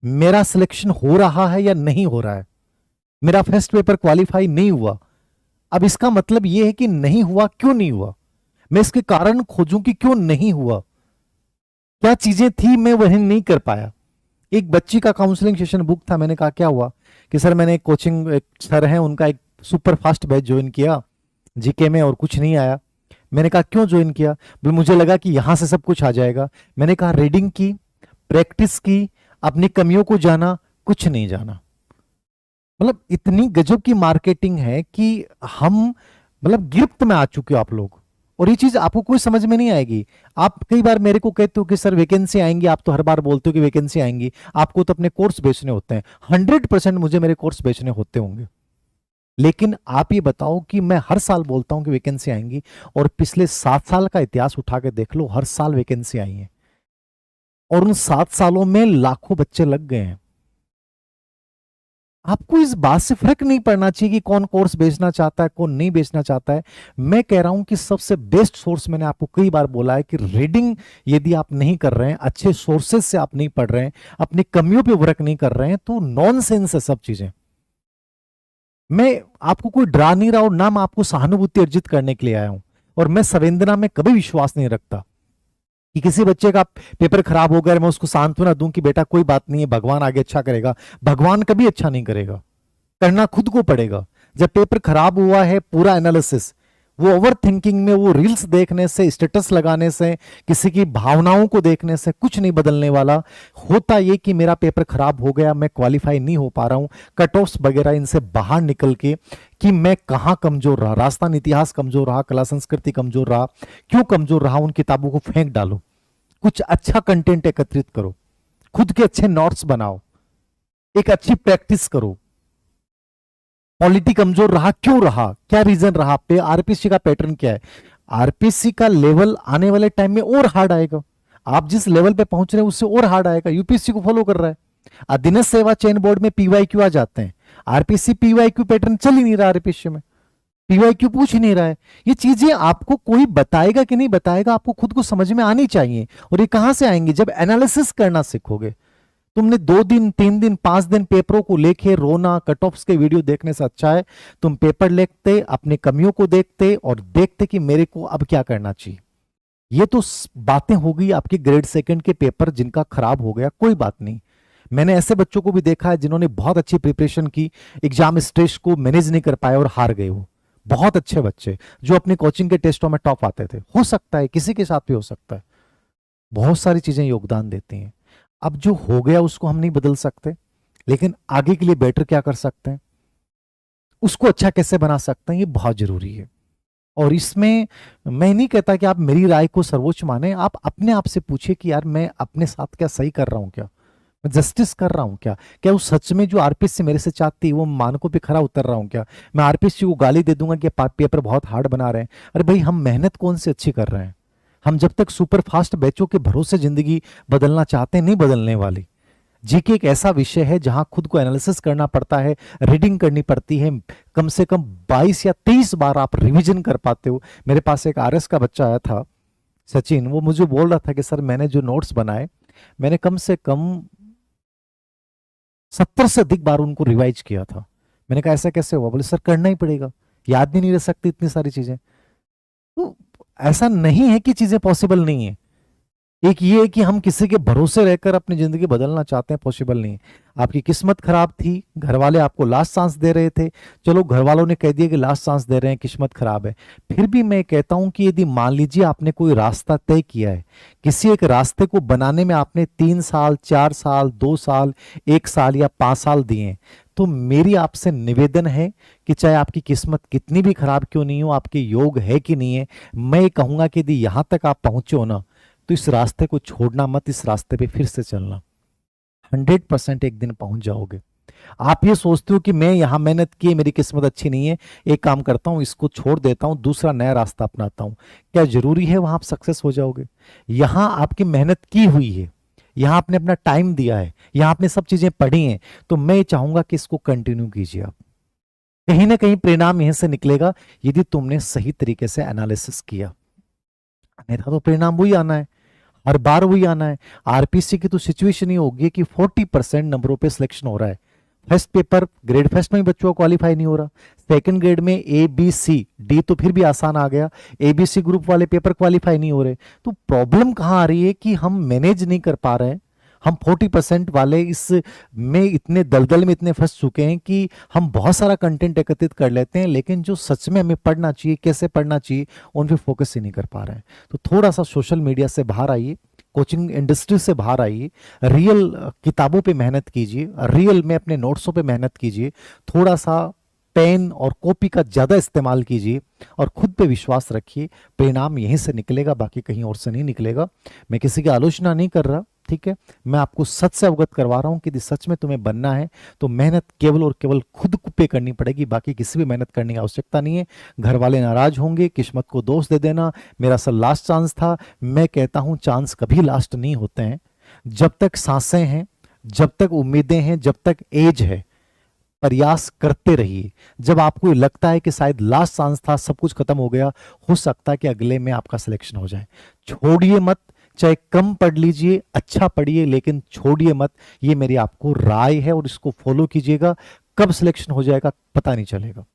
मेरा सिलेक्शन हो रहा है या नहीं हो रहा है, मेरा फर्स्ट पेपर क्वालिफाई नहीं हुआ। अब इसका मतलब यह है कि नहीं हुआ, क्यों नहीं हुआ, मैं इसके कारण खोजूं कि क्यों नहीं हुआ, क्या चीजें थी मैं वही नहीं कर पाया। एक बच्ची का काउंसलिंग सेशन बुक था, मैंने कहा क्या हुआ, कि सर मैंने एक कोचिंग, एक सर हैं उनका एक सुपर फास्ट बैच ज्वाइन किया जीके में और कुछ नहीं आया। मैंने कहा क्यों ज्वाइन किया, बोले मुझे लगा कि यहां से सब कुछ आ जाएगा। मैंने कहा रीडिंग की, प्रैक्टिस की, अपनी कमियों को जाना, कुछ नहीं जाना। मतलब इतनी गजब की मार्केटिंग है कि हम मतलब गिरफ्त में आ चुके हो आप लोग, और ये चीज आपको कोई समझ में नहीं आएगी। आप कई बार मेरे को कहते हो कि सर वैकेंसी आएंगी, आप तो हर बार बोलते हो कि वैकेंसी आएंगी, आपको तो अपने कोर्स बेचने होते हैं। 100% मुझे मेरे कोर्स बेचने होते होंगे, लेकिन आप ये बताओ कि मैं हर साल बोलता हूं कि वैकेंसी आएंगी, और पिछले 7 साल का इतिहास उठा के देख लो, हर साल वैकेंसी आई है, और उन 7 सालों में लाखों बच्चे लग गए हैं। आपको इस बात से फर्क नहीं पड़ना चाहिए कि कौन कोर्स बेचना चाहता है, कौन नहीं बेचना चाहता है। मैं कह रहा हूं कि सबसे बेस्ट सोर्स, मैंने आपको कई बार बोला है कि रीडिंग यदि आप नहीं कर रहे हैं, अच्छे सोर्सेज से आप नहीं पढ़ रहे हैं, अपनी कमियों पे वर्क नहीं कर रहे हैं, तो नॉनसेंस है सब चीजें। मैं आपको कोई डरा नहीं रहा, और ना मैं आपको सहानुभूति अर्जित करने के लिए आया हूं, और मैं संवेदना में कभी विश्वास नहीं रखता कि किसी बच्चे का पेपर खराब हो गया मैं उसको सांत्वना दूं कि बेटा कोई बात नहीं है, भगवान आगे अच्छा करेगा। भगवान कभी अच्छा नहीं करेगा, करना खुद को पड़ेगा। जब पेपर खराब हुआ है, पूरा एनालिसिस, वो ओवर थिंकिंग में, वो रील्स देखने से, स्टेटस लगाने से, किसी की भावनाओं को देखने से कुछ नहीं बदलने वाला। होता ये कि मेरा पेपर खराब हो गया, मैं क्वालिफाई नहीं हो पा रहा हूं, कट ऑफ्स वगैरह इनसे बाहर निकल के, कि मैं कहां कमजोर रहा, राजस्थान इतिहास कमजोर रहा, कला संस्कृति कमजोर रहा, क्यों कमजोर रहा, उन किताबों को फेंक डालो, कुछ अच्छा कंटेंट एकत्रित करो, खुद के अच्छे नोट्स बनाओ, एक अच्छी प्रैक्टिस करो। पॉलिटी कमजोर रहा, क्यों रहा, क्या रीजन रहा, पे आरपीसी का पैटर्न क्या है। आरपीसी का लेवल आने वाले टाइम में और हार्ड आएगा, आप जिस लेवल पे पहुंच रहे हैं उससे और हार्ड आएगा। यूपीएससी को फॉलो कर रहा है, अधीनस्थ सेवा चयन बोर्ड में पीवाईक्यू आ जाते हैं, आरपीसी पीवाईक्यू पैटर्न चल ही नहीं रहा, आरपीसी में पीवाईक्यू पूछ ही नहीं रहा है। ये चीजें आपको कोई बताएगा कि नहीं बताएगा, आपको खुद को समझ में आनी चाहिए। और ये कहां से आएंगी, जब एनालिसिस करना सीखोगे। तुमने 2 दिन 3 दिन 5 दिन पेपरों को लेके रोना, कट ऑफ्स के वीडियो देखने से अच्छा है तुम पेपर लेते, अपनी कमियों को देखते, और देखते कि मेरे को अब क्या करना चाहिए। ये तो बातें हो गई आपके ग्रेड सेकंड के पेपर जिनका खराब हो गया, कोई बात नहीं। मैंने ऐसे बच्चों को भी देखा है जिन्होंने बहुत अच्छी प्रिपरेशन की, एग्जाम स्ट्रेस को मैनेज नहीं कर पाए और हार गए। हो बहुत अच्छे बच्चे जो अपनी कोचिंग के टेस्टों में टॉप आते थे, हो सकता है किसी के साथ भी हो सकता है। बहुत सारी चीजें योगदान देती हैं। अब जो हो गया उसको हम नहीं बदल सकते, लेकिन आगे के लिए बेटर क्या कर सकते हैं, उसको अच्छा कैसे बना सकते हैं, ये बहुत जरूरी है। और इसमें मैं नहीं कहता कि आप मेरी राय को सर्वोच्च माने, आप अपने आप से पूछिए कि यार मैं अपने साथ क्या सही कर रहा हूं, क्या मैं जस्टिस कर रहा हूं, क्या क्या वो सच में जो आरपीएससी मेरे से चाहती है वो मानकों पे खरा उतर रहा हूं क्या। मैं आरपीएससी को गाली दे दूंगा कि पेपर बहुत हार्ड बना रहे हैं, अरे भाई हम मेहनत कौन सी अच्छी कर रहे हैं। हम जब तक सुपर फास्ट बैचों के भरोसे जिंदगी बदलना चाहते हैं, नहीं बदलने वाली। जीके एक ऐसा विषय है जहां खुद को एनालिसिस करना पड़ता है, रीडिंग करनी पड़ती है, कम से कम 22 या 23 बार आप रिवीजन कर पाते हो। मेरे पास एक आरएस का बच्चा आया था, सचिन, वो मुझे बोल रहा था कि सर मैंने जो नोट्स बनाए, मैंने कम से कम 70 से अधिक बार उनको रिवाइज किया था। मैंने कहा ऐसा कैसे हुआ, बोले सर करना ही पड़ेगा, याद भी नहीं रह सकती इतनी सारी चीजें। तो ऐसा नहीं है कि चीजें पॉसिबल नहीं है, एक ये है कि हम किसी के भरोसे रहकर अपनी जिंदगी बदलना चाहते हैं, पॉसिबल नहीं है। आपकी किस्मत खराब थी, घर वाले आपको लास्ट चांस दे रहे थे, चलो घर वालों ने कह दिया कि लास्ट चांस दे रहे हैं, किस्मत खराब है। फिर भी मैं कहता हूं कि यदि मान लीजिए आपने कोई रास्ता तय किया है, किसी एक रास्ते को बनाने में आपने 3 साल 4 साल 2 साल 1 साल या 5 साल दिए हैं, तो मेरी आपसे निवेदन है कि चाहे आपकी किस्मत कितनी भी खराब क्यों नहीं हो, आपके योग है कि नहीं है, मैं कहूंगा कि यदि यहां तक आप पहुंचे हो ना, तो इस रास्ते को छोड़ना मत, इस रास्ते पे फिर से चलना। 100% एक दिन पहुंच जाओगे। आप ये सोचते हो कि मैं यहां मेहनत की, मेरी किस्मत अच्छी नहीं है, एक काम करता हूं इसको छोड़ देता हूं, दूसरा नया रास्ता अपनाता हूं, क्या जरूरी है वहां आप सक्सेस हो जाओगे। यहां आपकी मेहनत की हुई है, यहां आपने अपना टाइम दिया है, यहां आपने सब चीजें पढ़ी हैं, तो मैं चाहूंगा कि इसको कंटिन्यू कीजिए आप। कहीं ना कहीं परिणाम यहीं से निकलेगा, यदि तुमने सही तरीके से एनालिसिस किया, अन्यथा तो परिणाम वही आना है। हर बार वही आना है। आरपीसी की तो सिचुएशन ही होगी कि 40% नंबरों पे सिलेक्शन हो रहा है। फर्स्ट पेपर ग्रेड फर्स्ट में ही बच्चों का क्वालिफाई नहीं हो रहा, सेकंड ग्रेड में ए बी सी डी तो फिर भी आसान आ गया, ए बी सी ग्रुप वाले पेपर क्वालिफाई नहीं हो रहे। तो प्रॉब्लम कहाँ आ रही है कि हम मैनेज नहीं कर पा रहे हैं। हम 40% वाले इस में इतने दलदल में इतने फंस चुके हैं कि हम बहुत सारा कंटेंट एकत्रित कर लेते हैं, लेकिन जो सच में हमें पढ़ना चाहिए, कैसे पढ़ना चाहिए, उन पे फोकस ही नहीं कर पा रहे हैं। तो थोड़ा सा सोशल मीडिया से बाहर आइए, कोचिंग इंडस्ट्री से बाहर आइए, रियल किताबों पे मेहनत कीजिए, रियल में अपने नोट्सों पे मेहनत कीजिए, थोड़ा सा पेन और कॉपी का ज़्यादा इस्तेमाल कीजिए और खुद पे विश्वास रखिए। परिणाम यहीं से निकलेगा, बाकी कहीं और से नहीं निकलेगा। मैं किसी की आलोचना नहीं कर रहा, ठीक है, मैं आपको सच से अवगत करवा रहा हूं कि यदि सच में तुम्हें बनना है तो मेहनत केवल और केवल खुद को पे करनी पड़ेगी, बाकी किसी भी मेहनत करने की आवश्यकता नहीं है। घर वाले नाराज होंगे, किस्मत को दोष दे देना, मेरा सब लास्ट चांस था। मैं कहता हूं चांस कभी लास्ट नहीं होते हैं। जब तक सांसें हैं, जब तक उम्मीदें हैं, जब तक एज है, प्रयास करते रहिए। जब आपको लगता है कि शायद लास्ट चांस था, सब कुछ खत्म हो गया, हो सकता है कि अगले में आपका सिलेक्शन हो जाए। छोड़िए मत, चाहे कम पढ़ लीजिए, अच्छा पढ़िए, लेकिन छोड़िए मत। ये मेरी आपको राय है और इसको फॉलो कीजिएगा। कब सिलेक्शन हो जाएगा पता नहीं चलेगा।